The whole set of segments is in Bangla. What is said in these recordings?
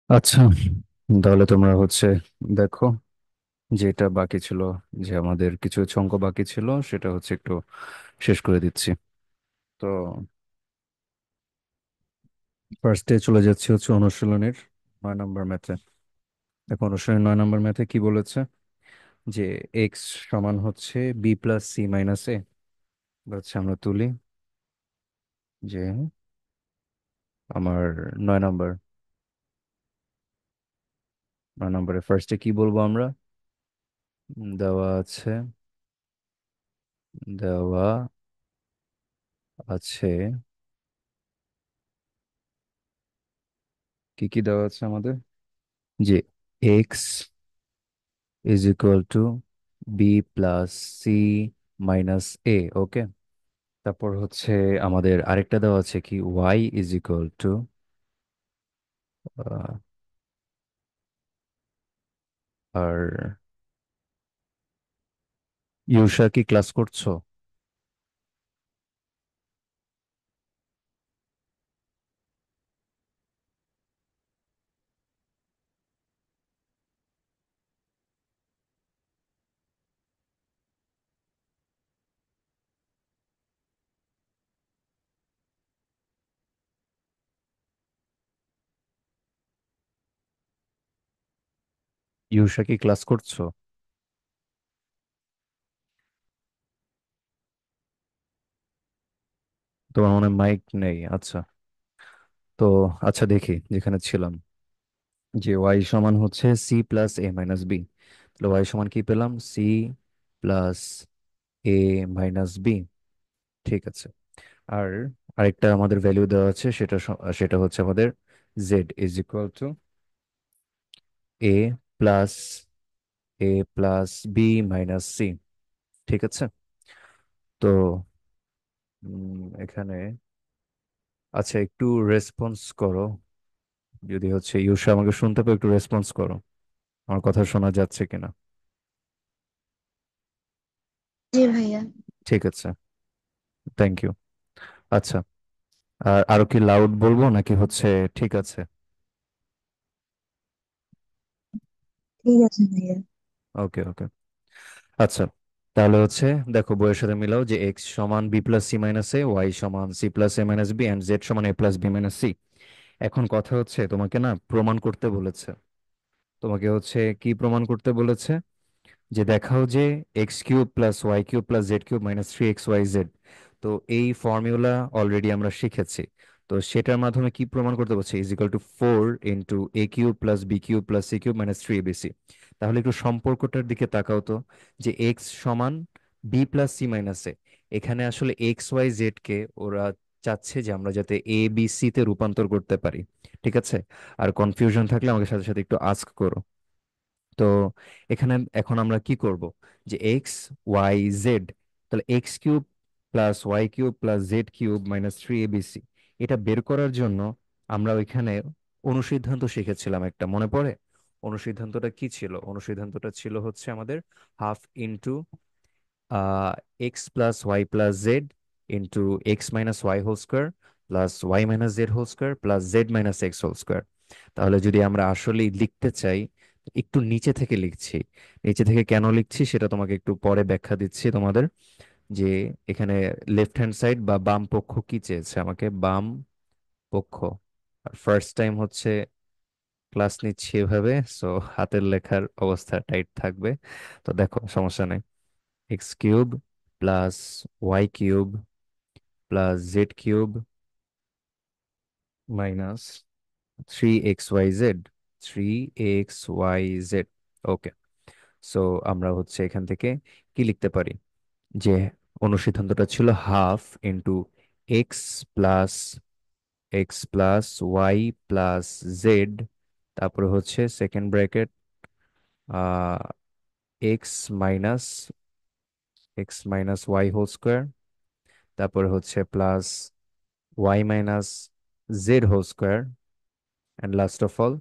আচ্ছা, তাহলে তোমরা দেখো, যেটা বাকি ছিল, যে আমাদের কিছু অঙ্ক বাকি ছিল সেটা একটু শেষ করে দিচ্ছি। তো ফার্স্টে চলে যাচ্ছি অনুশীলনের 9 নম্বর ম্যাথে। দেখো, অনুশীলনের 9 নম্বর ম্যাথে কি বলেছে, যে এক্স সমান বি প্লাস সি মাইনাস এ। আমরা তুলি যে আমার 9 নম্বর, 9 নম্বরে ফার্স্টে কি বলবো আমরা। দেওয়া আছে, দেওয়া আছে, কি কি দেওয়া আছে আমাদের, যে X is equal to B plus C minus A. Okay, তারপর আমাদের আরেকটা দেওয়া আছে কি, ওয়াই ইজ ইকুয়াল টু, আর ইউষা কি ক্লাস করছো? ইউষা কি ক্লাস করছো? তোমার মনে মাইক নেই, আচ্ছা। তো আচ্ছা, দেখি যেখানে ছিলাম, যে ওয়াই সমান সি প্লাস এ মাইনাস বি। তাহলে ওয়াই সমান কি পেলাম, সি প্লাস এ মাইনাস বি। ঠিক আছে। আর আরেকটা আমাদের ভ্যালু দেওয়া আছে, সেটা আমাদের z is equal to A plus B minus c. ঠিক আছে। তো এখানে আচ্ছা, একটু রেসপন্স করো, যদি ইউসা আমাকে শুনতে পাও একটু রেসপন্স করো, আমার কথা শোনা যাচ্ছে কিনা। জি ভাইয়া। ঠিক আছে, থ্যাংক ইউ। আচ্ছা, আর আরো কি লাউড বলবো নাকি ঠিক আছে? ঠিক আছে ভাইয়া। ওকে ওকে। আচ্ছা, তাহলে দেখো, বইয়ের সাথে মিলাও যে এক্স সমান b plus C minus a, y সমান c plus A minus b, and z সমান a plus B minus c. এখন কথা তোমাকে না প্রমাণ করতে বলেছে। তোমাকে কি প্রমাণ করতে বলেছে, যে দেখাও যে x cube plus Y cube plus Z cube minus 3xyz। তো এই ফর্মুলা অলরেডি আমরা শিখেছি। তো সেটার মাধ্যমে কি প্রমাণ করতে পারছি, is equal to 4 × a cube plus B cube plus C cube minus 3abc। তাহলে একটু সম্পর্কটার দিকে তাকাও তো, যে এক্স সমান বি প্লাস সি মাইনাস এ। এখানে আসলে xyz কে ওরা চাচ্ছে যে আমরা যাতে এ বি সি তে রূপান্তর করতে পারি। ঠিক আছে। আর কনফিউশন থাকলে আমাকে সাথে সাথে একটু আস্ক করো। তো এখানে এখন আমরা কি করব, যে এক্স ওয়াই জেড, তাহলে x cube plus Y cube plus Z cube minus 3abc, এটা বের করার জন্য আমরা ওইখানে অনুসিদ্ধান্ত শিখেছিলাম একটা, মনে পড়ে? অনুসিদ্ধান্তটা কি ছিল? অনুসিদ্ধান্তটা ছিল আমাদের half into x plus Y plus z into x minus Y whole square plus Y minus Z whole square plus z minus x whole square. তাহলে যদি আমরা আসলেই লিখতে চাই, একটু নিচে থেকে লিখছি। নিচে থেকে কেন লিখছি সেটা তোমাকে একটু পরে ব্যাখ্যা দিচ্ছি তোমাদের, যে এখানে লেফট হ্যান্ড সাইড বা বাম পক্ষ কি চেয়েছে আমাকে, বাম পক্ষ। আর ফার্স্ট টাইম ক্লাস নিচ্ছি এভাবে, সো হাতের লেখার অবস্থা টাইট থাকবে। তো দেখো, সমস্যা নেই। X cube plus Y cube plus Z cube minus 3xyz, 3xyz। Okay. So আমরা এখান থেকে কি লিখতে পারি, যে অনুসিদ্ধান্তটা ছিল half into x plus Y plus Z, তারপরে second bracket X minus Y whole square, তারপরে plus Y minus Z whole square, and last of all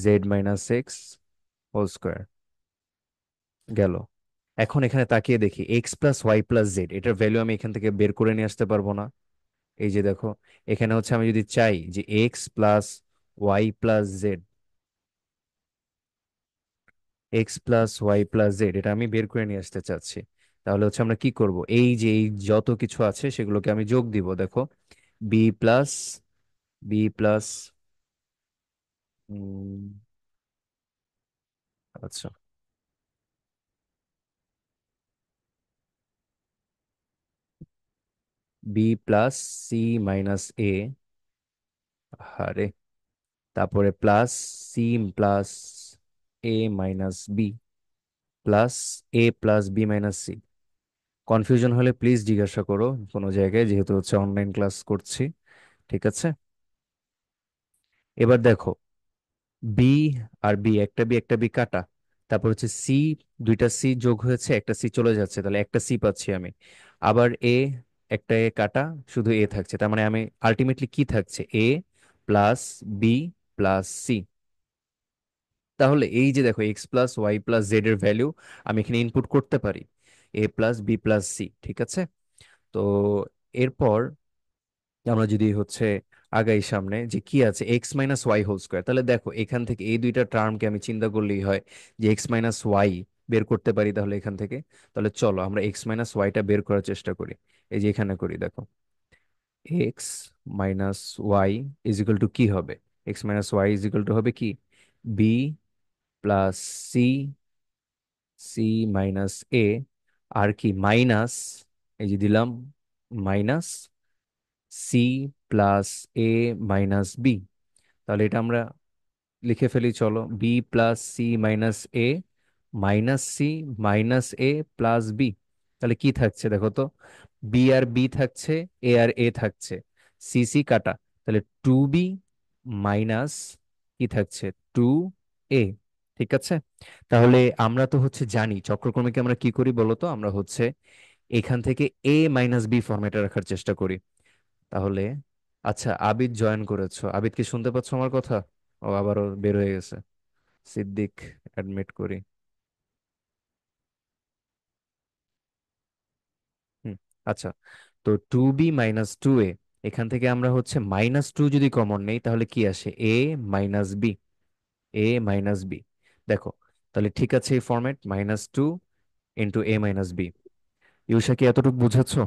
Z minus x whole square. গেল। এখন এখানে তাকিয়ে দেখি X plus Y plus Z, এটার ভ্যালু আমি এখান থেকে বের করে নিয়ে আসতে পারবো না? এই যে দেখো, এখানে আমি যদি চাই যে x plus Y plus z, x plus Y plus z এটা আমি বের করে নিয়ে আসতে চাচ্ছি। তাহলে হচ্ছে আমরা কি করব, এই যে এই যত কিছু আছে সেগুলোকে আমি যোগ দিব, দেখো। বি প্লাস বি প্লাস, আচ্ছা, B plus C minus A, আরে, তারপরে plus C plus A minus B plus A plus B minus C. Confusion হলে প্লিজ জিজ্ঞাসা করো কোনো জায়গায়, যেহেতু হচ্ছে অনলাইন ক্লাস করছি। ঠিক আছে, এবার দেখো, বি আর বি, একটা বি একটা বি কাটা, তারপর হচ্ছে সি, দুইটা সি যোগ হয়েছে, একটা সি চলে যাচ্ছে, তাহলে একটা সি পাচ্ছি আমি। আবার এ, একটা এ কাটা, শুধু এ থাকছে, তার মানে আমি আলটিমেটলি কি থাকছে, a plus B plus c. তাহলে এই যে দেখো x plus Y plus z এর ভ্যালু আমি এখানে ইনপুট করতে পারি, a plus B plus c. ঠিক আছে, তো এরপর আমরা যদি হচ্ছে আগাই সামনে, যে কি আছে x minus Y whole square, তাহলে দেখো এখান থেকে এই দুইটা টার্মকে আমি চিন্তা করলেই হয় যে এক্স মাইনাস ওয়াই বের করতে পারি তাহলে এখান থেকে। তাহলে চলো আমরা এক্স মাইনাস ওয়াইটা বের করার চেষ্টা করি। এই যে এখানে করি, দেখো X minus Y is equal to কি হবে, X minus Y is equal to হবে কি, B plus C, C minus A, আর কি মাইনাস, এই যে দিলাম মাইনাস সি প্লাস এ মাইনাস বি। তাহলে এটা আমরা লিখে ফেলি, চলো, B plus C minus A minus C minus A plus B. তাহলে কি থাকছে দেখো তো, বি আর বি থাকছে, এ আর এ থাকছে, সি সি কাটা, তাহলে টু বি মাইনাস কি থাকছে, টু এ। ঠিক আছে, তাহলে আমরা তো হচ্ছে জানি চক্রক্রমকে আমরা কি করি বলতো, আমরা হচ্ছে এখান থেকে এ মাইনাস বি ফরম্যাটে রাখার চেষ্টা করি। তাহলে আচ্ছা, আবিদ জয়েন করেছো, আবিদ কি শুনতে পাচ্ছ আমার কথা? ও আবারও বের হয়ে গেছে, সিদ্দিক অ্যাডমিট করি। হুম, আচ্ছা, তো টু বি মাইনাস টু এ, এখান থেকে আমরা হচ্ছে মাইনাস টু যদি কমন নেই তাহলে কি আসে, এ মাইনাস বি, এ মাইনাস বি। দেখো, তাহলে ঠিক আছে, এই ফরম্যাট মাইনাস টু ইন্টু এ মাইনাস বি। ইউষা কি এতটুকু বুঝেছো?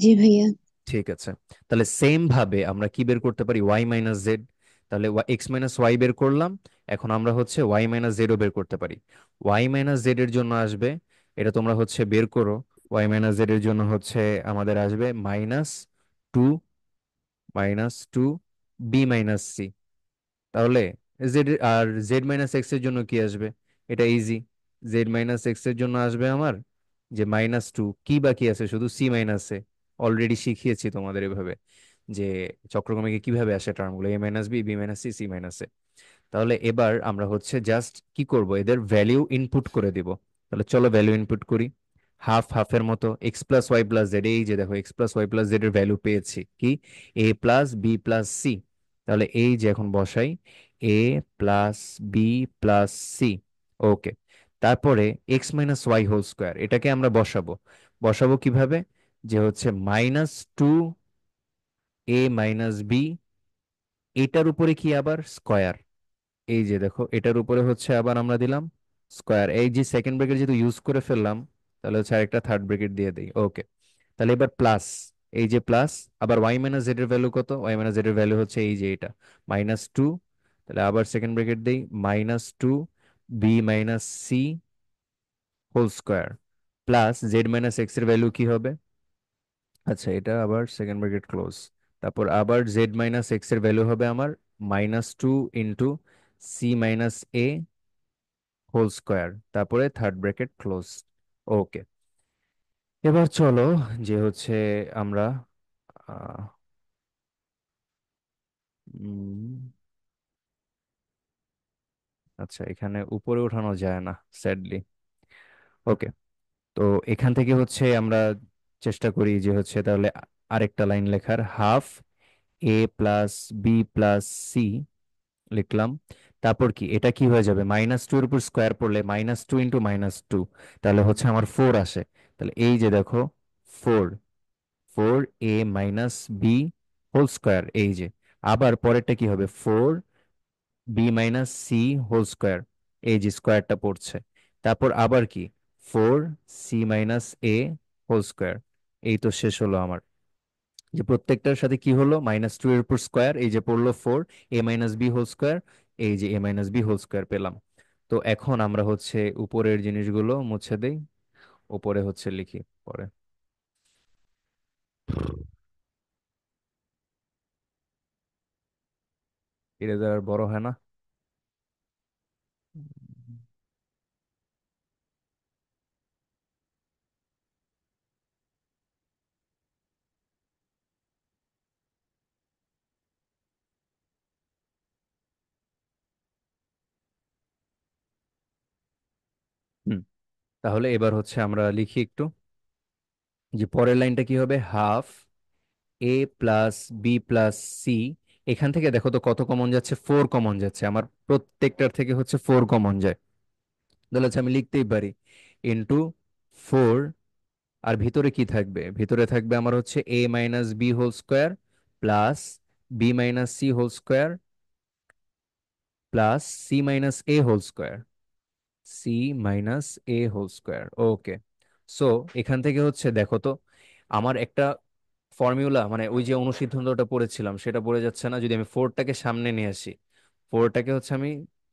জি ভাইয়া। ঠিক আছে, তাহলে সেম ভাবে আমরা কি বের করতে পারি, ওয়াই মাইনাস জেড। তাহলে এক্স মাইনাস ওয়াই বের করলাম, এখন আমরা হচ্ছে ওয়াই মাইনাস জেডও বের করতে পারি। ওয়াই মাইনাস জেড এর জন্য আসবে, এটা তোমরা হচ্ছে বের করো, ওয়াই মাইনাস জেড এর জন্য হচ্ছে আমাদের আসবে two minus two b minus c. তাহলে জেড আর জেড মাইনাস এক্স এর জন্য কি আসবে, এটা ইজি, জেড মাইনাস এক্স এর জন্য আসবে আমার যে মাইনাস টু, কি বাকি আছে শুধু সি মাইনাস এ। অলরেডি শিখিয়েছি তোমাদের এভাবে যে চক্রক্রমিকে কিভাবে আসে টার্মগুলো, A minus B, B minus C, C minus A. তাহলে এবার আমরা হচ্ছে জাস্ট কি করব, এদের ভ্যালিউ ইনপুট করে দিব। তাহলে চলো ভ্যালু ইনপুট করি, হাফ হাফের মতো, x plus Y plus z, এই যে দেখো x plus Y plus z এর ভ্যালু পেয়েছি কি, a plus B plus c. তাহলে এই যে এখন বসাই, a plus B plus c, okay. তারপরে x minus Y whole square, এটাকে আমরা বসাবো। বসাবো কিভাবে, যে হচ্ছে minus two a minus b, এটার উপরে কি আবার স্কয়ার, এই যে দেখো এটার উপরে হচ্ছে আবার আমরা দিলাম স্কোয়ার, এই যে সেকেন্ড ব্র্যাকেট যেহেতু ইউজ করে ফেললাম, তাহলে হচ্ছে আরেকটা থার্ড ব্র্যাকেট দিয়ে দিই, ওকে। তাহলে এবার প্লাস, এই যে প্লাস, আবার ওয়াই মাইনাস জেড এর ভ্যালু কত, ওয়াই মাইনাস জেড এর ভ্যালু হচ্ছে এই যে এটা মাইনাস টু, তাহলে আবার সেকেন্ড ব্র্যাকেট দিই, minus two b minus c whole square plus z minus x এর ভ্যালু কি হবে, আচ্ছা এটা আবার সেকেন্ড ব্র্যাকেট ক্লোজ, তারপর আবার জেড মাইনাস এক্স এর ভ্যালু হবে আমার minus two into C minus A whole square, তারপরে থার্ড ব্র্যাকেট ক্লোজ, ওকে। এবার চলো, যে হচ্ছে আমরা আহ, উম, আচ্ছা এখানে উপরে ওঠানো যায় না স্যাডলি, ওকে। তো এখান থেকে হচ্ছে আমরা চেষ্টা করি যে হচ্ছে তাহলে আরেকটা লাইন লেখার, হাফ এ প্লাস বি প্লাস সি লিখলাম। তারপর কি এটা কি হয়ে যাবে, মাইনাস টু এর উপর স্কোয়ার পড়লে minus two into minus two, তাহলে হচ্ছে আমার ফোর আসে। তাহলে এই যে দেখো four, four a minus b whole square, এই যে। আবার পরেরটা কি হবে, four b minus c whole square. এই যে স্কোয়ারটা পড়ছে। তারপর আবার কি, 4c - a হোল স্কোয়ার। এই তো শেষ হলো আমার, যে প্রত্যেকটার সাথে কি হলো, -2 এর উপর স্কোয়ার, এই যে পড়লো 4a - b হোল স্কোয়ার, এই যে a - b হোল স্কোয়ার পেলাম। তো এখন আমরা হচ্ছে উপরের জিনিসগুলো মুছে দেই, উপরে হচ্ছে লিখি পরে। ইরেজার আর বড় হয় না। হুম, তাহলে এবার হচ্ছে আমরা লিখি একটু, যে পরের লাইনটা কি হবে, হাফ a + b + c। এখান থেকে দেখো তো কত কমন যাচ্ছে, 4 কমন যাচ্ছে আমার, প্রত্যেকটার থেকে হচ্ছে 4 কমন যায়। তাহলে হচ্ছে আমি লিখতেই পারি ইন্টু 4। আর ভিতরে কি থাকবে, ভিতরে থাকবে আমার হচ্ছে a - b whole square plus b - c whole square plus c - a whole square, c - a whole square. Okay, so এখান থেকে হচ্ছে দেখো তো, আমার একটা ফর্মুলা, মানে ওই যে অনুসিদ্ধান্তটা পড়েছিলাম সেটা পড়ে যাচ্ছে না, যদি আমি ফোরটাকে সামনে নিয়ে আসি, ফোরটাকে হচ্ছে আমি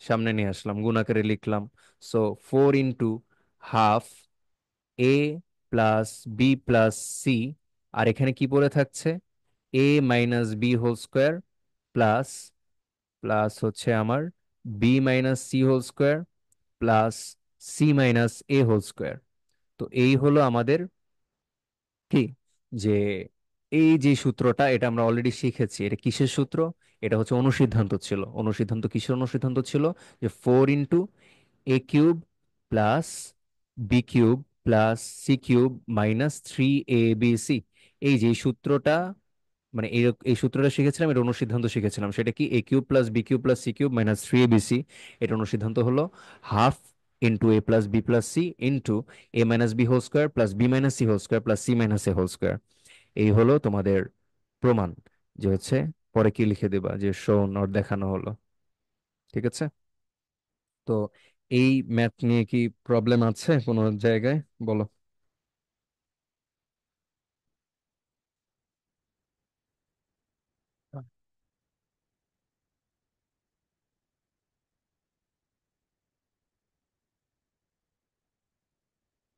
সামনে নিয়ে আসলাম, গুণ আকারে লিখলাম। So 4 × ½ a + b + c। আর এখানে কি পড়ে থাকছে, a - b whole square plus, হচ্ছে আমার b - c whole square plus c - a whole square. তো এই হলো আমাদের কি, যে এই যে সূত্রটা, এটা আমরা অলরেডি শিখেছি, এটা কিসের সূত্র, এটা হচ্ছে অনুসিদ্ধান্ত ছিল। অনুসিদ্ধান্ত কিসের অনুসিদ্ধান্ত ছিল, যে 4 × a³ plus b³ plus c³ -3abc। এই যে সূত্রটা, মানে এই সূত্রটা শিখেছিলাম, এটা অনুসিদ্ধান্ত শিখেছিলাম, সেটা কি, a³ + b³ + c³ এটা অনুসিদ্ধান্ত হলো ½ × a + b + c into a - b whole square plus b - c whole square plus c - a whole square. এই হলো তোমাদের প্রমাণ, যে হচ্ছে পরে কি লিখে দেবা, যে শোন ওর দেখানো হলো। ঠিক আছে, তো এই ম্যাথ নিয়ে কি প্রবলেম আছে কোনো জায়গায়, বলো।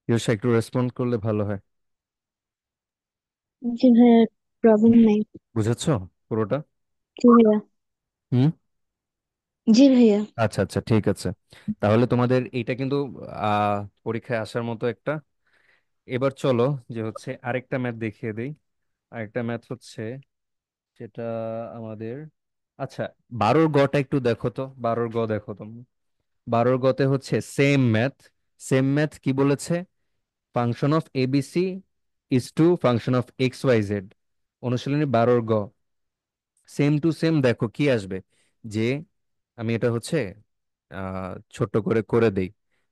ইউসা একটু রেসপন্ড করলে ভালো হয়। জি ভাইয়া, প্রবলেম নাই। বুঝেছো পুরোটা? জি ভাইয়া। হুম। জি ভাইয়া। আচ্ছা আচ্ছা, ঠিক আছে। তাহলে তোমাদের এইটা কিন্তু আহ পরীক্ষায় আসার মতো একটা। এবার চলো, যে হচ্ছে আরেকটা ম্যাথ দেখিয়ে দেই। আরেকটা ম্যাথ হচ্ছে যেটা আমাদের, আচ্ছা, 12 গটা একটু দেখো তো, 12 গ দেখো তুমি। 12 গতে হচ্ছে সেম ম্যাথ। সেম ম্যাথ কি বলেছে, function of abc is to function of XYZ। অনুশীলনী 12 গ, সেম টু সেম, দেখো কি আসবে, যে আমি এটা হচ্ছে ছোট্ট করে করে দেই,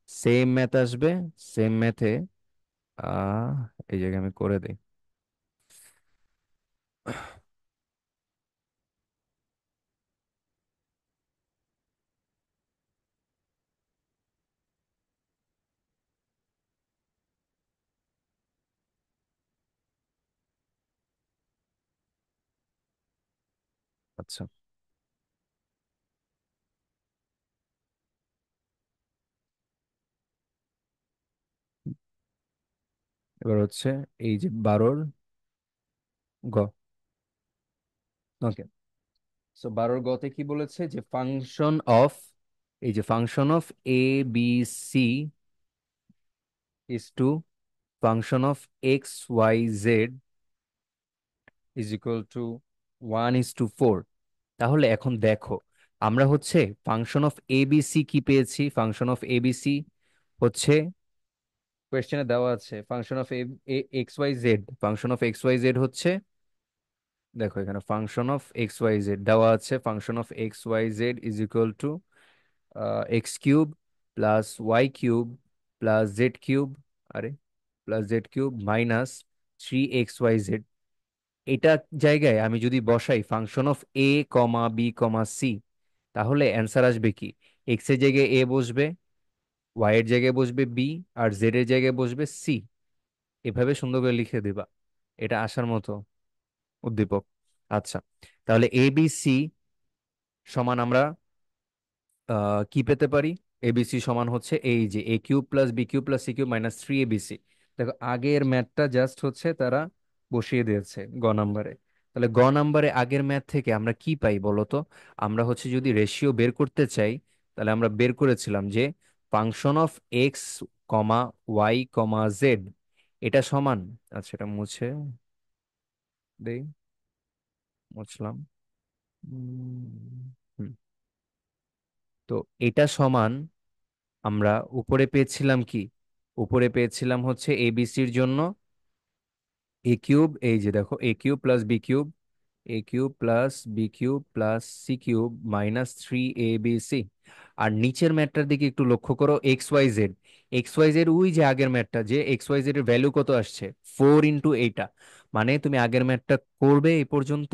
সেম ম্যাথ আসবে। সেম ম্যাথে আহ এই জায়গায় আমি করে দেই। আচ্ছা, এবার হচ্ছে এই যে 12 গ। ওকে, সো 12 গতে কি বলেছে, যে ফাংশন অফ, এই যে function of ABC is to function of XYZ is equal to 1:4। তাহলে এখন দেখো, আমরা হচ্ছে ফাংশন অফ এবিসি কি পেয়েছি, ফাংশন অফ এবিসি হচ্ছে কোয়েশ্চেনে দেওয়া আছে, function of XYZ, function of XYZ হচ্ছে, দেখো এখানে ফাংশন অফ XYZ দেওয়া আছে, function of XYZ is equal two x³ plus y³ plus z³, আরে প্লাস z³ -3xyz। এটা জায়গায় আমি যদি বসাই function of A, B, C, তাহলে অ্যান্সার আসবে কি, এক্স এর জায়গায় এ বসবে, ওয়াই এর জায়গায় বসবে বি, আর জেড এর জায়গায় বসবে সি। এভাবে সুন্দর করে লিখে দিবা, এটা আসার মতো উদ্দীপক। আচ্ছা, তাহলে এ বি সি সমান আমরা কি পেতে পারি? এবিসি সমান হচ্ছে এই যে A cube plus B cube plus C cube minus three ABC. দেখো আগের ম্যাথটা জাস্ট হচ্ছে তারা বসিয়ে দিয়েছে গ নাম্বারে। তাহলে গ নাম্বারে আগের ম্যাথ থেকে আমরা কি পাই বলো তো? আমরা হচ্ছে যদি রেশিও বের করতে চাই, তাহলে আমরা বের করেছিলাম যে function of x comma Y comma z এটা সমান। আচ্ছা, এটা মুছে দেই, মুছলাম। হুম, তো এটা সমান আমরা উপরে পেয়েছিলাম কি? উপরে পেয়েছিলাম হচ্ছে এবিসির জন্য এ কিউব, এই যে দেখো A cube plus B cube, A cube plus B cube plus C cube minus three A B C. আর নিচের ম্যাটটার দিকে একটু লক্ষ্য করো, X Y Z. X Y Z ওই যে আগের ম্যাটটা, যে এক্স ওয়াই জেড এর ভ্যালু কত আসছে? ফোর ইন্টু এইটা। মানে তুমি আগের ম্যাটটা করবে এই পর্যন্ত,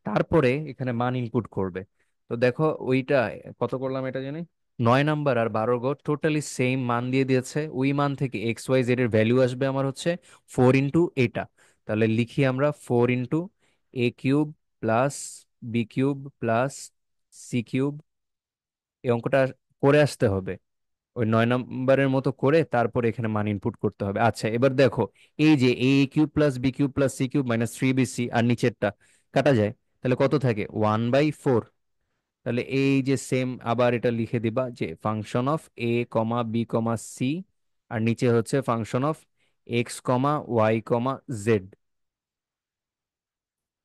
তারপরে এখানে মান ইনপুট করবে। তো দেখো ওইটা কত করলাম এটা জানি, 9 নাম্বার আর 12 গো টোটালি সেম মান দিয়ে দিয়েছে। ওই মান থেকে এক্স ওয়াই জেড এর ভ্যালু আসবে আমার হচ্ছে ফোর ইন্টু এটা। তাহলে লিখি আমরা four into A cube plus B cube plus C cube. এই অঙ্কটা করে আসতে হবে ওই 9 নাম্বারের মতো করে, তারপরে এখানে মান ইনপুট করতে হবে। আচ্ছা, এবার দেখো এই যে A cube plus B cube plus C cube minus three B C আর নিচেরটা কাটা যায়, তাহলে কত থাকে? 1/4। তাহলে এই যে সেম আবার এটা লিখে দিবা যে function of A comma B comma C, আর নিচে হচ্ছে function of x comma Y comma Z.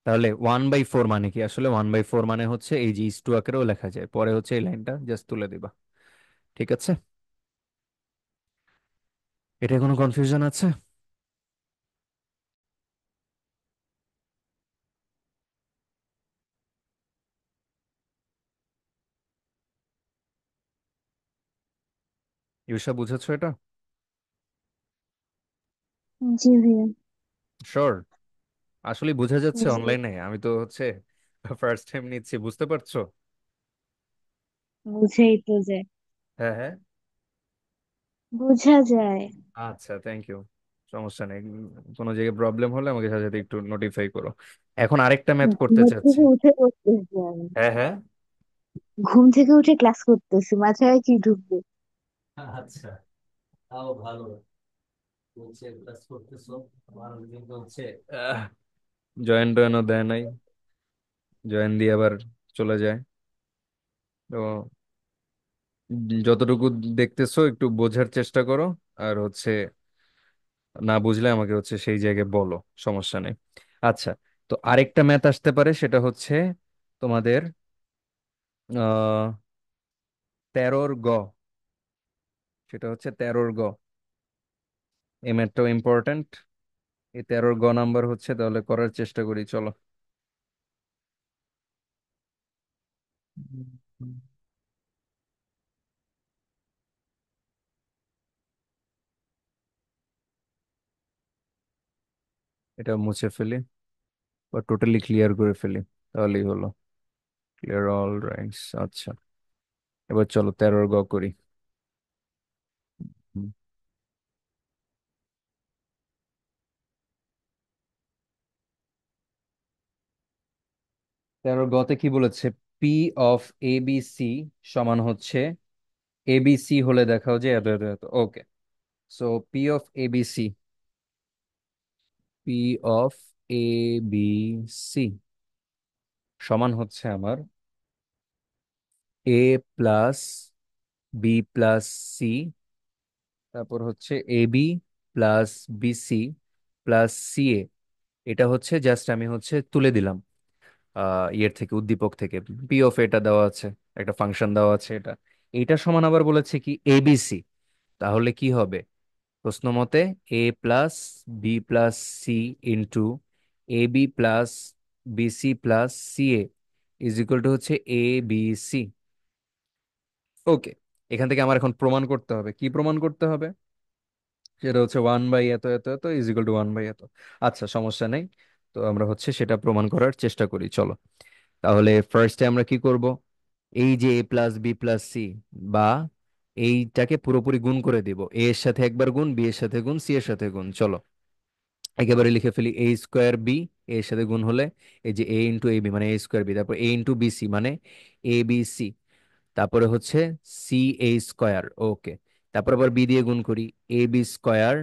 তাহলে 1/4 মানে কি? আসলে 1/4 মানে হচ্ছে এই যে ইস টু আকারেও লেখা যায়, পরে হচ্ছে এই লাইনটা জাস্ট তুলে দিবা। ঠিক আছে? এটা কোনো কনফিউশন আছে? ইউসা, বুঝেছো এটা? জি ভাইয়া। শিওর? আসলে বোঝা যাচ্ছে জি, অনলাইনে? আমি তো হচ্ছে ফার্স্ট টাইম নিচ্ছি, বুঝতে পারছো? বুঝেই তো যায়। হ্যাঁ, হ্যাঁ। বোঝা যায়। আচ্ছা, থ্যাংক ইউ। সমস্যা নেই। কোনো জায়গায় প্রবলেম হলে আমাকে সাথে সাথে একটু নোটিফাই করো। এখন আরেকটা ম্যাথ করতে ঘুম চাচ্ছি। থেকে উঠে করতেছি আমি। হ্যাঁ, হ্যাঁ। ঘুম থেকে উঠে ক্লাস করতেছি, মাথায় কি ঢুকবে? আচ্ছা, তাও ভালো। বলছে ক্লাস করতেছো, আমার কিন্তু হচ্ছে জয়েন টয়েনও দেয় নাই, জয়েন দিয়ে আবার চলে যায়। তো যতটুকু দেখতেছো একটু বোঝার চেষ্টা করো, আর হচ্ছে না বুঝলে আমাকে হচ্ছে সেই জায়গায় বলো, সমস্যা নেই। আচ্ছা, তো আরেকটা ম্যাথ আসতে পারে, সেটা হচ্ছে তোমাদের 13 গ। সেটা হচ্ছে 13 গ। এই ম্যাথটাও ইম্পর্ট্যান্ট। এই 13 গ নাম্বার হচ্ছে, তাহলে করার চেষ্টা করি চলো। হুম। এটা মুছে ফেলি বা টোটালি ক্লিয়ার করে ফেলি, তাহলেই হলো। Clear all rides. আচ্ছা, এবার চলো 13 গ করি। হুম। 13 গতে কি বলেছে? P of A B C সমান হচ্ছে, এ বি সি হলে দেখাও যে এত এত এত। Okay, so P of A B C, P of A B C সমান হচ্ছে আমার A plus B plus C, তারপর হচ্ছে A B plus BC plus C A. এটা হচ্ছে জাস্ট আমি হচ্ছে তুলে দিলাম ইয়ের থেকে, উদ্দীপক থেকে। পি অফ এটা দেওয়া আছে, একটা ফাংশন দেওয়া আছে এটা। এইটা সমান আবার বলেছে কি এবিসি। তাহলে কি হবে প্রশ্ন মতে? A plus B plus C into A B plus BC plus C A is equal to হচ্ছে এ বি সি। ওকে, এখান থেকে আমার এখন প্রমাণ করতে হবে। কি প্রমাণ করতে হবে? সেটা হচ্ছে 1/, এত এত এত ইজ ইকুয়াল টু 1/. এত। আচ্ছা, সমস্যা নেই। তো আমরা হচ্ছে সেটা প্রমাণ করার চেষ্টা করি চলো। তাহলে ফার্স্টে আমরা কি করব? এই যে A plus B plus C, বা এইটাকে পুরোপুরি গুণ করে দিব, এ এর সাথে একবার গুণ, বি এর সাথে গুণ, সি এর সাথে গুণ। চলো একেবারে লিখে ফেলি, এ স্কোয়ার বি এর সাথে গুণ হলে এই যে এ ইন্টু এ বি মানে এ স্কোয়ার বি, তারপর এ ইন্টু বি সি মানে এ বি সি, তারপরে হচ্ছে সি এ স্কোয়ার। ওকে, তারপর আবার বি দিয়ে গুণ করি, A B square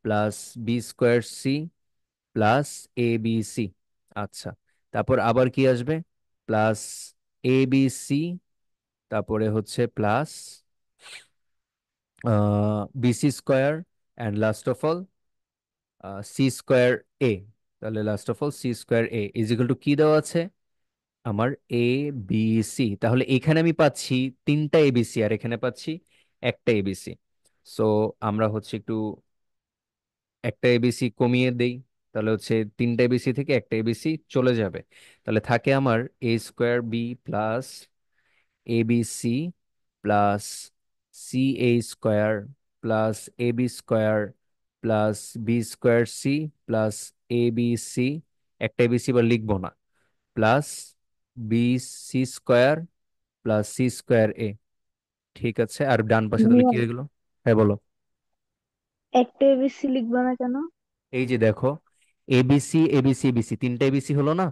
plus B square C plus A B C. আচ্ছা, তারপর আবার কি আসবে, প্লাস এ বি সি, তারপরে হচ্ছে plus BC square, and last of all C square A. তাহলে last of all C square A is equal to কি দেওয়া আছে আমার, এ বি সি। তাহলে এখানে আমি পাচ্ছি তিনটা এবিসি, আর এখানে পাচ্ছি একটা এবিসি। সো আমরা হচ্ছে একটু একটা এবিসি কমিয়ে দেই, তাহলে হচ্ছে তিনটা এবিসি থেকে একটা এবিসি চলে যাবে। তাহলে থাকে আমার A square B plus A B C plus C A square plus A B square plus B square C plus A B C, একটা এবিসি বা লিখবো না, plus B C square plus C square A. ঠিক আছে, আর ডান পাশে তাহলে ভাইয়া, কি হয়ে গেল? হ্যাঁ বলো। একটা এবিসি লিখবা না কেন? এই যে দেখো, এবিসি এবিসি এবিসি তিনটা এবিসি হলো না?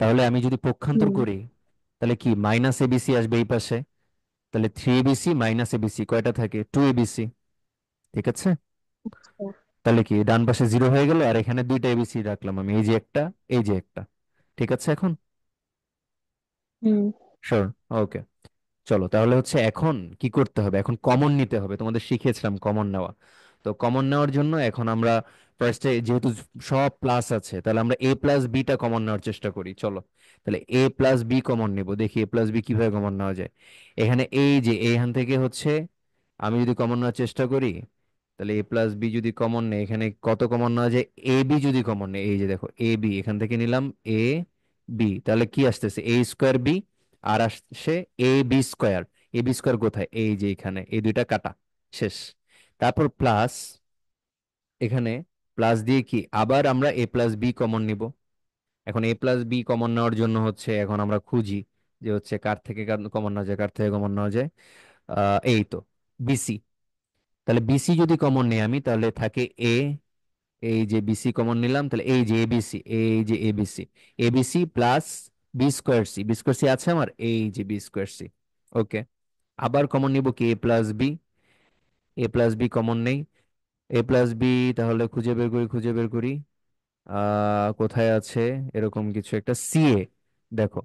তাহলে আমি যদি পক্ষান্তর হুম। করি, তাহলে কি মাইনাস এবিসি আসবে এই পাশে। তাহলে থ্রি এবিসি মাইনাস এবিসি কয়টা থাকে, টু এবিসি। ঠিক আছে, আচ্ছা। তাহলে কি ডান পাশে জিরো হয়ে গেল, আর এখানে দুইটা এবিসি রাখলাম আমি, এই যে একটা, এই যে একটা। ঠিক আছে এখন? হুম। শিওর? ওকে। চলো তাহলে হচ্ছে এখন কি করতে হবে, এখন কমন নিতে হবে, তোমাদের শিখিয়েছিলাম কমন নেওয়া। তো কমন নেওয়ার জন্য এখন আমরা ফার্স্টে যেহেতু সব প্লাস আছে, তাহলে আমরা এ প্লাস বিটা কমন নেওয়ার চেষ্টা করি। চলো তাহলে এ প্লাস বি কমন নেব, দেখি এ প্লাস বি কিভাবে কমন নেওয়া যায়। এখানে এই যে এইখান থেকে হচ্ছে আমি যদি কমন নেওয়ার চেষ্টা করি, তাহলে এ প্লাস বি যদি কমন নেই, এখানে কত কমন নেওয়া যায়, এ বি যদি কমন নেই, এই যে দেখো এ বি এখান থেকে নিলাম, এ বি, তাহলে কি আসতেছে এ স্কোয়ার বি, আর আসছে এ বি স্কোয়ার। এ বি স্কোয়ার কোথায়, এই যে এখানে, এই দুইটা কাটা, শেষ। তারপর প্লাস, এখানে প্লাস দিয়ে কি আবার আমরা এ প্লাস বি কমন নিব। এখন এ প্লাস বি কমন নেওয়ার জন্য হচ্ছে এখন আমরা খুঁজি যে হচ্ছে কার থেকে কমন নেওয়া যায়, কার থেকে কমন নেওয়া যায়। এই তো বিসি। তাহলে বিসি যদি কমন নেই আমি, তাহলে থাকে এ, এই যে বিসি কমন নিলাম, তাহলে এই যে এবিসি, এই যে abc, abc plus B square c, b square c আছে আমার, এই যে বি স্কোয়ার সি। ওকে, আবার কমন নিব কি a plus B, A plus B common নেই, এ প্লাস বি তাহলে খুঁজে বের করি, খুঁজে বের করি, কোথায় আছে এরকম কিছু একটা, সিএ। দেখো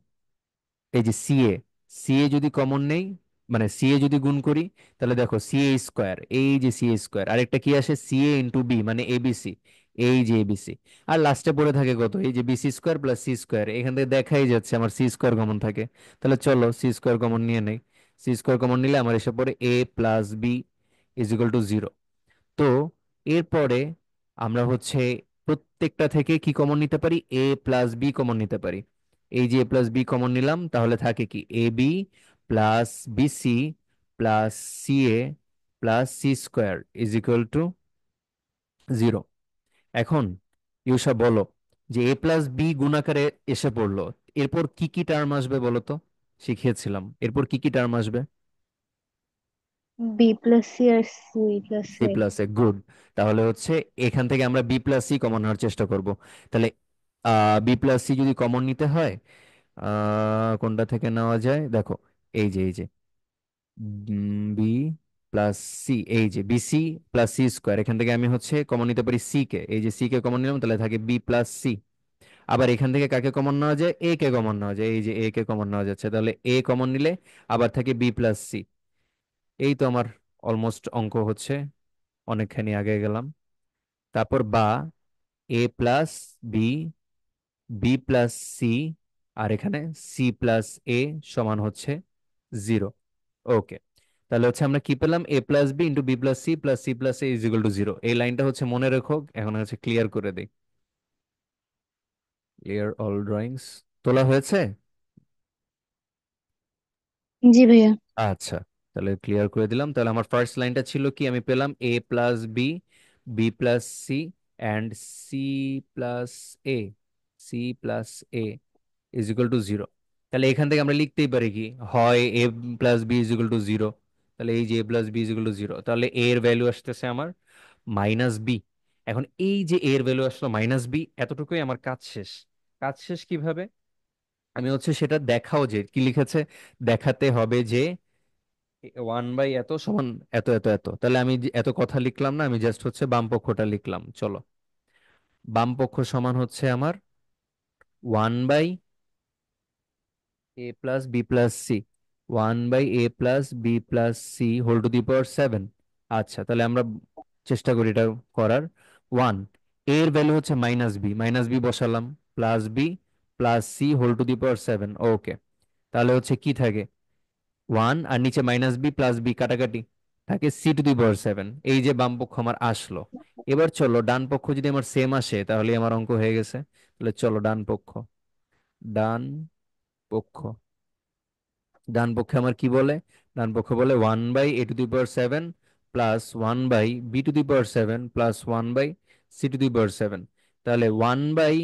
এই যে সিএ, সিএ যদি কমন নেই, মানে সিএ যদি গুণ করি, তাহলে দেখো সিএ স্কোয়ার, এই যে সিএ স্কোয়ার, আরেকটা কি আসে সিএ ইন্টু বি মানে এবিসি, এই যে এবিসি। আর লাস্টে পড়ে থাকে কত, এই যে bc square plus C square, এখান থেকে দেখাই যাচ্ছে আমার সি স্কোয়ার কমন থাকে। তাহলে চলো সি স্কোয়ার কমন নিয়ে নেই, সি স্কোয়ার কমন নিলে আমার এসে পড়ে A plus B is equal to zero. তো এরপরে আমরা হচ্ছে প্রত্যেকটা থেকে কি কমন নিতে পারি, এ প্লাস বি কমন নিতে পারি। এই যে এ প্লাস বি কমন নিলাম, তাহলে থাকে কি A B plus BC plus C A plus C square is equal to zero. এখন ইউষা বলো, যে এ প্লাস বি গুণাকারে এসে পড়লো, এরপর কি কি টার্ম আসবে বলো তো, শিখিয়েছিলাম এরপর কি কি টার্ম আসবে। B plus C R C plus C A. Plus A, good. তাহলে হচ্ছে এখান থেকে আমরা বি প্লাস সি কমন নেওয়ার চেষ্টা করব। তাহলে বি প্লাস সি যদি কমন নিতে হয়, কোনটা থেকে নেওয়া যায় দেখো, এই যে বি প্লাস সি, এই যে বিসি প্লাস সি স্কোয়ার, এখান থেকে আমি হচ্ছে কমন নিতে পারি সি কে, এই যে সি কে কমন নিলাম, তাহলে থাকে বি প্লাস সি। আবার এখান থেকে কাকে কমন নেওয়া যায়, এ কে কমন নেওয়া যায়, এই যে এ কে কমন নেওয়া যাচ্ছে, তাহলে এ কমন নিলে আবার থাকে বি প্লাস সি। এই তো আমার অলমোস্ট অঙ্ক হচ্ছে অনেকখানি আগে গেলাম। তারপর বা A plus B, B plus C, আর এখানে সি প্লাস এ সমান হচ্ছে জিরো। ওকে, তাহলে হচ্ছে আমরা কি পেলাম, A plus B into B plus C plus A is equal to zero. এই লাইনটা হচ্ছে মনে রেখো, এখন হচ্ছে ক্লিয়ার করে দিই। ক্লিয়ার অল ড্রয়িংস তোলা হয়েছে? জি ভাইয়া। আচ্ছা, তাহলে ক্লিয়ার করে দিলাম। তাহলে আমার ফার্স্ট লাইনটা ছিল কি, আমি পেলাম A plus B, B plus C and C plus A, C plus A is equal to zero. তাহলে এখান থেকে আমরা লিখতেই পারি কি, হয় A plus B is equal to zero. তাহলে এই যে A plus B is equal to zero, তাহলে এ এর ভ্যালু আসতেছে আমার মাইনাস বি। এখন এই যে এ এর ভ্যালু আসলো মাইনাস বি, এতটুকুই আমার কাজ শেষ। কাজ শেষ কিভাবে? আমি হচ্ছে সেটা দেখাও, যে কি লিখেছে, দেখাতে হবে যে 1 বাই এত সমান এত এত এত। তাহলে আমি যে এত কথা লিখলাম না, আমি জাস্ট হচ্ছে বাম পক্ষটা লিখলাম। চলো, বাম পক্ষ সমান হচ্ছে আমার 1 by A plus B plus C, 1/a+b+c whole to the power 7। আচ্ছা, তাহলে আমরা চেষ্টা করি এটা করার। 1, এর ভ্যালু হচ্ছে মাইনাস বি, মাইনাস বি বসালাম, plus B plus C whole to the power 7। Okay, তাহলে হচ্ছে কি থাকে, 1 আর নিচে মাইনাস বি প্লাস বি কাটাকাটি, থাকে সি টু দি পাওয়ার 7। এই যে বাম পক্ষ আমার আসলো। এবার চলো ডান পক্ষ যদি আমার সেম আসে তাহলে আমার অঙ্ক হয়ে গেছে। তাহলে চলো ডান পক্ষ, ডান পক্ষ, ডান পক্ষে আমার কি বলে, ডান পক্ষ বলে 1/a⁴ plus 1/b⁴ plus 1/c⁴। তাহলে 1/a⁴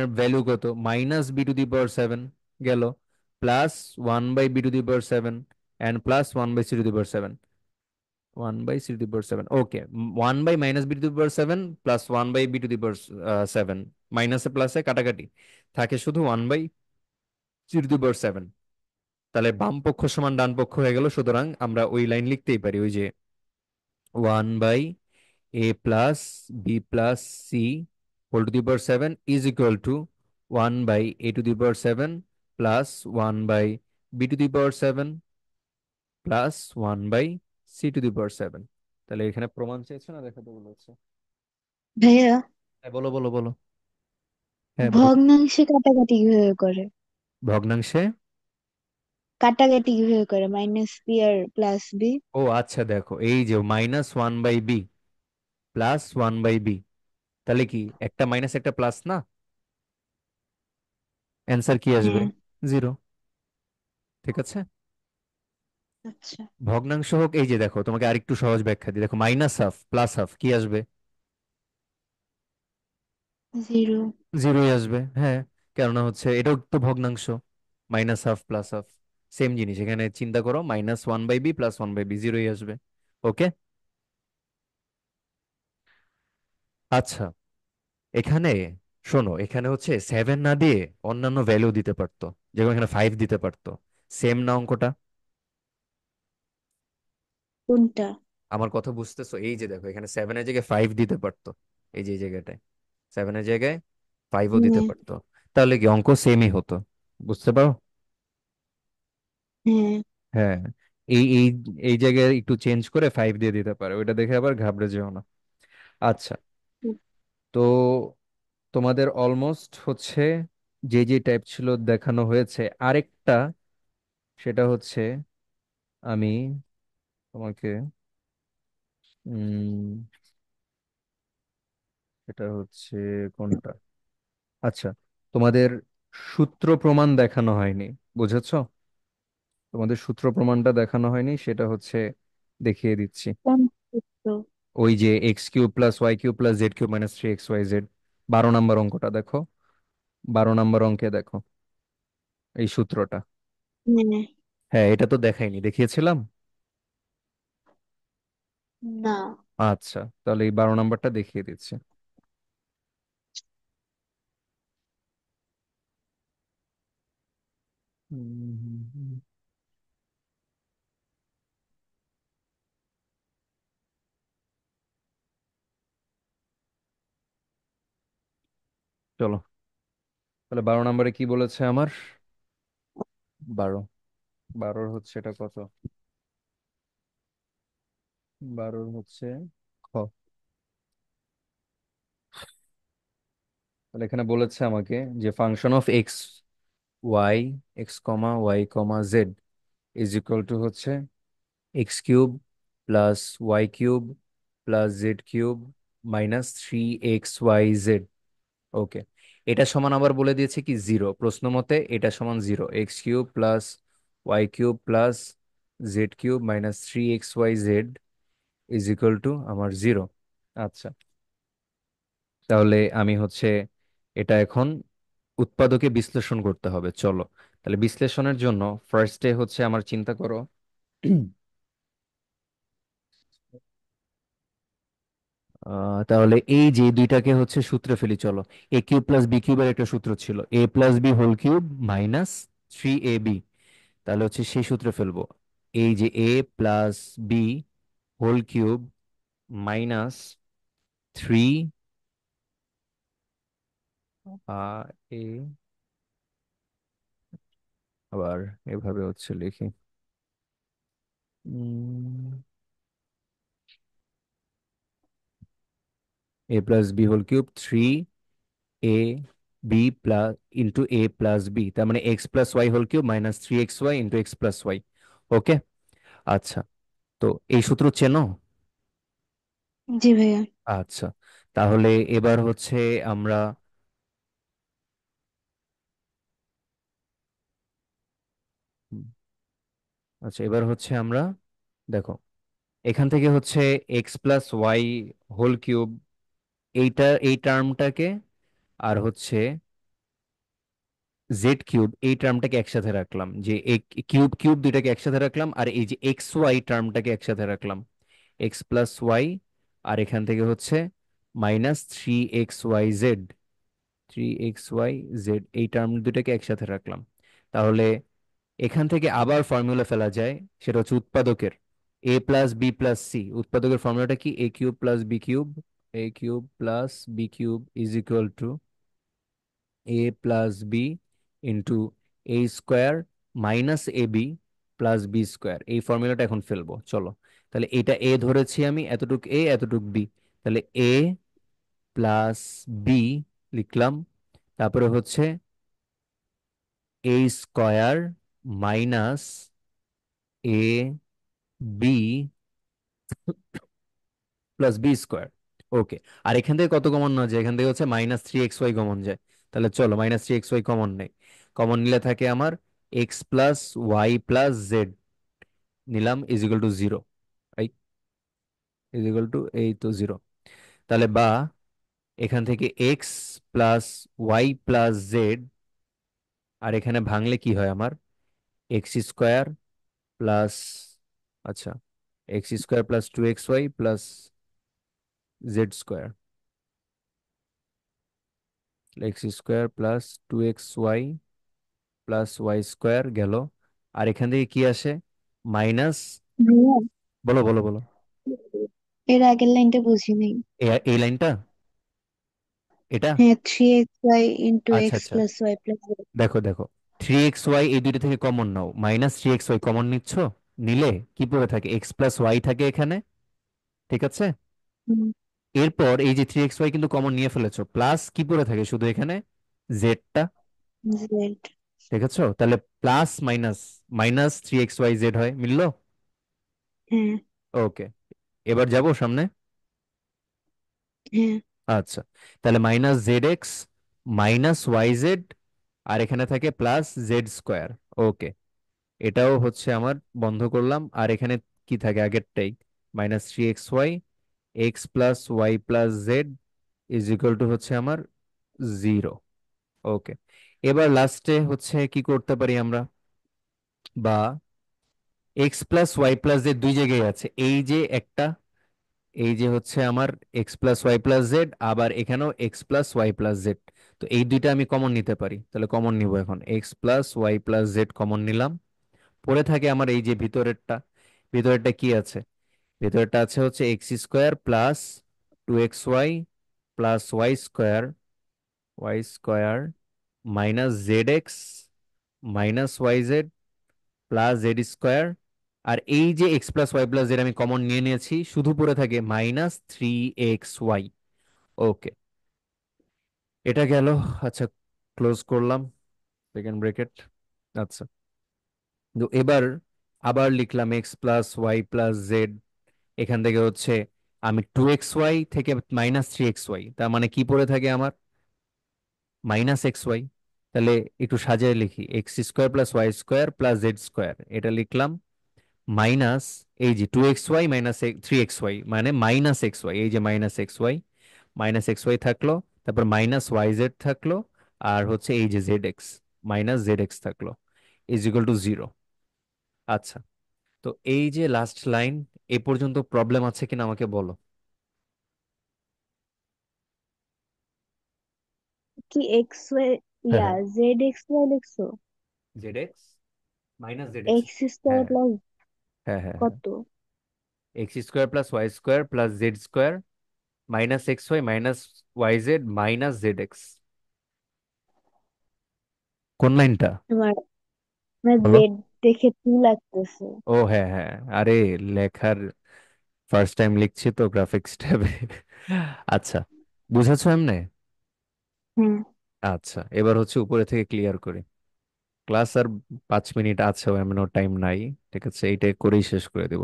এর ভ্যালু কত, -b⁴ গেল, plus 1/b⁴ and plus 1/c⁴, 1/c⁴। Okay, 1/-b⁴ plus 1/b⁴, মাইনাসে প্লাসে কাটাকাটি, থাকে শুধু 1/c⁴। তাহলে বাম পক্ষ সমান ডান পক্ষ হয়ে গেল, সুতরাং আমরা ওই লাইন লিখতেই পারি, ওই যে 1/a+b+c whole to the power 7 is equal to 1/a⁴ plus 1/b⁴ plus 1/c⁴। তাহলে এখানে প্রমাণ চেয়েছে না, দেখাতে বলেছে। ভাইয়া, হ্যাঁ বলো বলো বলো। হ্যাঁ বলো। ভগ্নাংশে কাটাকাটি কিভাবে করে? ভগ্নাংশে, কাটাকাটি কিভাবে করে মাইনাস বি আর প্লাস বি? ও আচ্ছা, দেখো এই যে -1/b প্লাস 1/b, তাহলে কি একটা মাইনাস একটা প্লাস না, অ্যান্সার কি আসবে, হ্যাঁ। জিরো। ঠিক আছে। আচ্ছা। ভগ্নাংশ হোক, এই যে দেখো তোমাকে আরেকটু সহজ ব্যাখ্যা দিই, দেখো মাইনাস হাফ প্লাস হাফ কি আসবে, জিরো। জিরোই আসবে, হ্যাঁ। কেননা হচ্ছে এটাও তো ভগ্নাংশ, minus half plus half same জিনিস, এখানে চিন্তা করো, -1/b প্লাস 1/b, জিরোই আসবে। ওকে। আচ্ছা, এখানে শোনো, এখানে হচ্ছে 7 না দিয়ে অন্যান্য ভ্যালু দিতে পারতো, যেমন এখানে 5 দিতে পারতো। সেম না অঙ্কটা? কোনটা? আমার কথা বুঝতেছো? এই যে দেখো এখানে 7-এর জায়গায় 5 দিতে পারতো, এই যে এই জায়গাটায় 7-এর জায়গায় 5ও দিতে হ্যাঁ। পারতো, তাহলে কি অঙ্ক সেমই হতো। বুঝতে পারো? হ্যাঁ। হ্যাঁ, এই এই এই জায়গায় একটু চেঞ্জ করে 5 দিয়ে দিতে পারে, ওইটা দেখে আবার ঘাবড়ে যেও না। আচ্ছা, তো তোমাদের অলমোস্ট হচ্ছে যে যে টাইপ ছিল দেখানো হয়েছে। আরেকটা, সেটা হচ্ছে আমি তোমাকে উম সেটা হচ্ছে কোনটা, আচ্ছা, তোমাদের সূত্র প্রমাণ দেখানো হয়নি, বুঝেছো? তোমাদের সূত্র প্রমাণটা দেখানো হয়নি, সেটা হচ্ছে দেখিয়ে দিচ্ছি। কোন সূত্র? ওই যে x³ + y³ + z³ - 3xyz, 12 নম্বর অঙ্কটা দেখো, 12 নম্বর অঙ্কে দেখো এই সূত্রটা। হ্যাঁ। হ্যাঁ, এটা তো দেখাইনি, দেখিয়েছিলাম। না। আচ্ছা, তাহলে এই 12 নম্বরটা দেখিয়ে দিচ্ছি। হুম, হুম, হুম। চলো, তাহলে 12 নম্বরে কি বলেছে আমার, 12, 12 হচ্ছে এটা কত, 12 হচ্ছে খ। তাহলে এখানে বলেছে আমাকে যে function of y x, y, z is equal to হচ্ছে x³ + y³ + z³ - 3xyz। ওকে, এটা সমান আবার বলে দিয়েছে কি জিরো, প্রশ্ন মতে এটা সমান zero, x³ + y³ + z³ - 3xyz is equal two আমার জিরো। আচ্ছা, তাহলে আমি হচ্ছে এটা এখন উৎপাদকে বিশ্লেষণ করতে হবে, চলো। তাহলে বিশ্লেষণের জন্য ফার্স্টে হচ্ছে আমার চিন্তা করো। তাহলে এই যে দুইটাকে হচ্ছে সূত্রে ফেলি, চলো। এ কিউব প্লাস বি কিউবের একটা সূত্র ছিল, A plus B whole cube minus 3ab। তাহলে হচ্ছে সেই সূত্রে ফেলবো। এই যে A plus B whole cube minus 3 A, আবার এভাবে হচ্ছে লিখি, A plus B whole cube 3ab plus into A plus B, তার মানে X plus Y whole cube minus 3xy into x plus Y. Okay. আচ্ছা, তো এই সূত্র চেনো? জি ভাইয়া। আচ্ছা, তাহলে এবার হচ্ছে আমরা, হুম, আচ্ছা এবার হচ্ছে আমরা, দেখো, এখান থেকে হচ্ছে x plus Y whole cube, এই টার্মটাকে, আর হচ্ছে জেড কিউব এই টার্মটাকে একসাথে রাখলাম, যে কিউব কিউব দুইটাকে একসাথে রাখলাম, আর এই যে এক্স ওয়াই টার্মটাকে একসাথে রাখলাম, এক্স প্লাস ওয়াই, আর এখান থেকে হচ্ছে মাইনাস 3xyz, 3xyz এই টার্ম দুটাকে একসাথে রাখলাম। তাহলে এখান থেকে আবার ফর্মুলা ফেলা যায়, সেটা হচ্ছে উৎপাদকের, A plus B plus C. উৎপাদকের ফর্মুলাটা কি? A cube plus B cube, A cube plus B cube is equal to A plus B into A square minus A B plus B square. এই ফর্মুলাটা এখন ফেলবো, চলো। তাহলে এটা এ ধরেছি আমি, এতটুক এ এতটুক বি, তাহলে এ প্লাস বি লিখলাম। তারপরে হচ্ছে এ square minus A B plus B square. ওকে। আর এখান থেকে কত কমন নেওয়া যায়? এখান থেকে হচ্ছে মাইনাস 3xy কমন যায়। তাহলে চলো মাইনাস 3xy কমন নেই। কমন নিলে থাকে আমার x plus Y plus Z, নিলাম ইজ ইকুয়াল টু জিরো। এই ইজ ইকুয়াল টু এই তো জিরো। তাহলে বা এখান থেকে X plus Y plus Z, আর এখানে ভাঙলে কি হয় আমার? এক্স স্কোয়ার প্লাস, আচ্ছা, X square plus 2xy plus Z square, X square plus 2xy plus Y square গেল। আর এখান থেকে কি আসে? মাইনাস, ভাইয়া, বলো বলো বলো। এর আগের লাইনটা বুঝি নাই। এই লাইনটা, এটা, হ্যাঁ, 3xy ইন্টু আচ্ছা এক্স আচ্ছা, প্লাস ওয়াই প্লাস। দেখো দেখো, 3xy এই দুইটা থেকে কমন নাও, মাইনাস 3xy কমন নিচ্ছ, নিলে কি পড়ে থাকে? এক্স প্লাস ওয়াই থাকে এখানে, ঠিক আছে? এরপর এই যে 3xy কিন্তু কমন নিয়ে ফেলেছো, প্লাস কি পড়ে থাকে শুধু এখানে? জেডটা, জেড। ঠিক আছে? তাহলে প্লাস মাইনাস, মাইনাস 3xyz হয়, মিললো? হ্যাঁ। ওকে, এবার যাব সামনে। হ্যাঁ। আচ্ছা, তাহলে minus Z x minus Y Z, আর এখানে থাকে প্লাস জেড স্কোয়ার। ওকে, এটাও হচ্ছে আমার বন্ধ করলাম। আর এখানে কি থাকে আগেরটাই, minus 3xy X plus Y plus Z is equal to হচ্ছে আমার জিরো। ওকে, এবার লাস্টে হচ্ছে কি করতে পারি আমরা, বা x plus Y plus z দুই জায়গায় আছে, এই যে একটা, এই যে হচ্ছে আমার x plus Y plus z, আবার এখানেও x plus Y plus z. তো এই দুইটা আমি কমন নিতে পারি, তাহলে কমন নিব এখন, x plus Y plus z common নিলাম। পড়ে থাকে আমার এই যে ভিতরেরটা, ভিতরেরটা কি আছে? ভিতরেরটা আছে হচ্ছে X square plus 2xy plus Y square minus Z x minus Y Z plus Z square. আর এই যে x plus Y plus Z আমি কমন নিয়ে নিয়েছি, শুধু পড়ে থাকে মাইনাস 3xy। ওকে, এটা গেল। আচ্ছা, ক্লোজ করলাম সেকেন্ড ব্রেকেট। আচ্ছা, তো এবার আবার লিখলাম x plus Y plus z, এখান থেকে হচ্ছে আমি 2xy থেকে মাইনাস 3xy, তার মানে কি পড়ে থাকে আমার? Minus x y. তাহলে একটু সাজিয়ে লিখি, x square plus Y square plus Z square, এটা লিখলাম মাইনাস, এই যে 2xy মাইনাস 3xy মানে মাইনাস এক্স ওয়াই, এই যে minus x Y, minus x y থাকলো, তারপর মাইনাস ওয়াই জেড থাকলো, আর হচ্ছে এই যে Z x minus Z x থাকলো ইজ ইকুয়াল টু জিরো। আচ্ছা, তো এই যে লাস্ট লাইন, এ পর্যন্ত প্রবলেম আছে কিনা আমাকে বলো। কি এক্স ওয়াই, হ্যাঁ ইয়া হ্যাঁ, জেড এক্স ওয়াই লিখছো? Z x minus Z x. X square হ্যাঁ প্লাস হ্যাঁ হ্যাঁ হ্যাঁ, কত? X square plus Y square plus Z square minus x Y minus Y Z minus Z x. কোন লাইনটা তোমার আমার বলো। জেড দেখে টু লাগতেছে। ও হ্যাঁ হ্যাঁ, আরে লেখার ফার্স্ট টাইম লিখছি তো গ্রাফিক্স ট্যাবে। আচ্ছা, বুঝাছো এমনে। হ্যাঁ। আচ্ছা, এবার হচ্ছে উপরে থেকে ক্লিয়ার করি। ক্লাস আর 5 মিনিট আছে, এমনও টাইম নাই। ঠিক আছে, এইটা করেই শেষ করে দেব।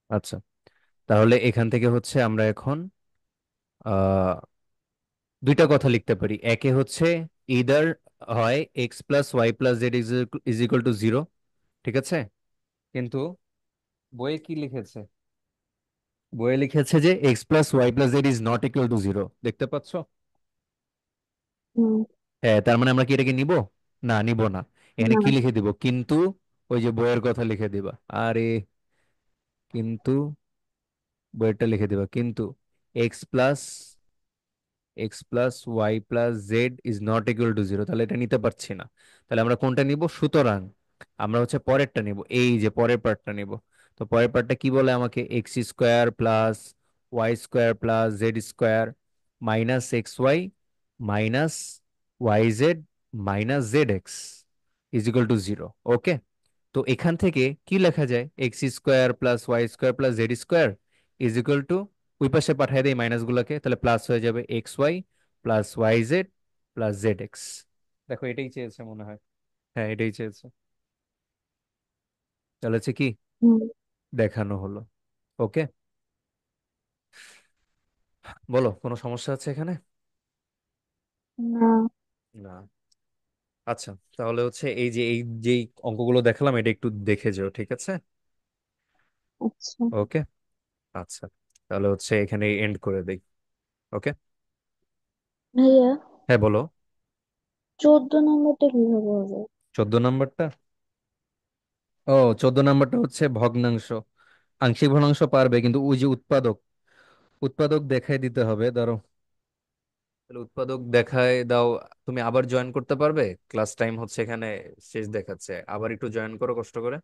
আচ্ছা, তাহলে এখান থেকে হচ্ছে আমরা এখন আহ দুইটা কথা লিখতে পারি। একে হচ্ছে ইদার হয় x plus Y plus Z is equal to zero. ঠিক আছে, কিন্তু বইয়ে কি লিখেছে? বইয়ে লিখেছে যে x plus Y plus Z is not equal to zero, দেখতে পাচ্ছ? হুম। হ্যাঁ, তার মানে আমরা কি এটাকে নিব? না, নিব না। এখানে না। কি লিখে দিব? কিন্তু ওই যে বইয়ের কথা লিখে দিবা। আরে, কিন্তু বইয়েরটা লিখে দিবা, কিন্তু x plus Y plus Z is not equal to zero, তাহলে এটা নিতে পারছি না। তাহলে আমরা কোনটা নিব? সুতরাং আমরা হচ্ছে পরেরটা নিব, এই যে পরের পার্টটা নিব। তো পরের পার্টটা কি বলে আমাকে? X square plus Y square plus Z square minus x Y minus Y Z minus Z X is equal to zero. Okay, তো এখান থেকে কি লেখা যায়? X square plus Y square plus Z square is equal to, ওই পাশে পাঠিয়ে দেয় মাইনাস গুলোকে, তাহলে প্লাস হয়ে যাবে x y plus y Z plus z x. দেখো, এটাই চেয়েছে মনে হয়। হ্যাঁ, এটাই চেয়েছে। তাহলে হচ্ছে কি হুম। দেখানো হলো। ওকে, বলো কোনো সমস্যা আছে এখানে? না। না। আচ্ছা, তাহলে হচ্ছে এই যে এই যেই অঙ্কগুলো দেখালাম এটা একটু দেখে যাও, ঠিক আছে? আচ্ছা ওকে, আচ্ছা, তাহলে হচ্ছে এখানে এন্ড করে দেই। ওকে, ভাইয়া, হ্যাঁ বলো। 14 নম্বরটা কিভাবে হবে? 14 নম্বরটা, ও 14 নম্বরটা হচ্ছে ভগ্নাংশ। আংশিক ভগ্নাংশ পারবে, কিন্তু ওই যে উৎপাদক, দেখাই দিতে হবে। ধরো, তাহলে উৎপাদক দেখায় দাও। তুমি আবার জয়েন করতে পারবে? ক্লাস টাইম হচ্ছে এখানে শেষ দেখাচ্ছে, আবার একটু জয়েন করো কষ্ট করে।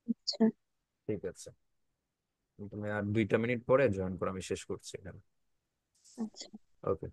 আচ্ছা। ঠিক আছে, তুমি আর 2টা মিনিট পরে জয়েন করো, আমি শেষ করছি এখানে। আচ্ছা। ওকে।